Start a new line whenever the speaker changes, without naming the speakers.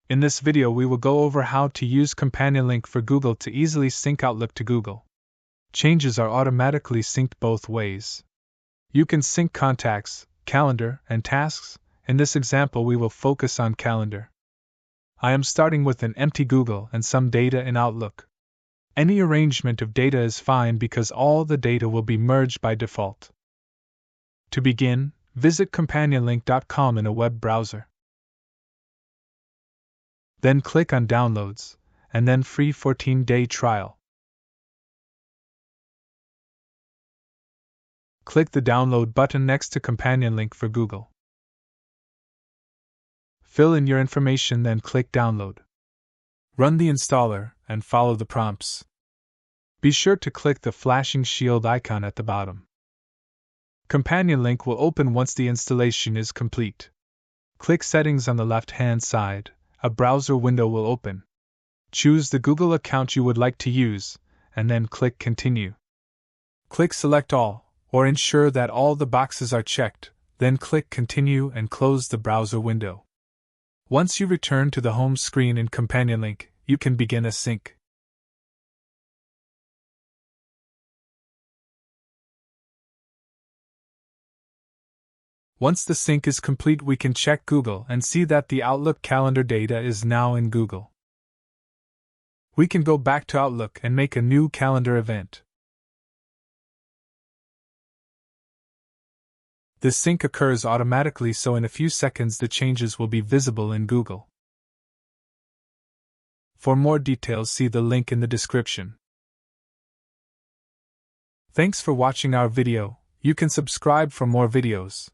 In this video we will go over how to use CompanionLink for Google to easily sync Outlook to Google. Changes are automatically synced both ways. You can sync contacts, calendar, and tasks. In this example we will focus on calendar. I am starting with an empty Google and some data in Outlook. Any arrangement of data is fine because all the data will be merged by default. To begin, visit CompanionLink.com in a web browser. Then click on Downloads, and then Free 14-day trial. Click the Download button next to CompanionLink for Google. Fill in your information, then click Download. Run the installer and follow the prompts. Be sure to click the flashing shield icon at the bottom. CompanionLink will open once the installation is complete. Click Settings on the left-hand side. A browser window will open. Choose the Google account you would like to use, and then click Continue. Click Select All, or ensure that all the boxes are checked, then click Continue and close the browser window. Once you return to the home screen in CompanionLink, you can begin a sync. Once the sync is complete, we can check Google and see that the Outlook calendar data is now in Google. We can go back to Outlook and make a new calendar event. This sync occurs automatically, so in a few seconds the changes will be visible in Google. For more details, see the link in the description. Thanks for watching our video. You can subscribe for more videos.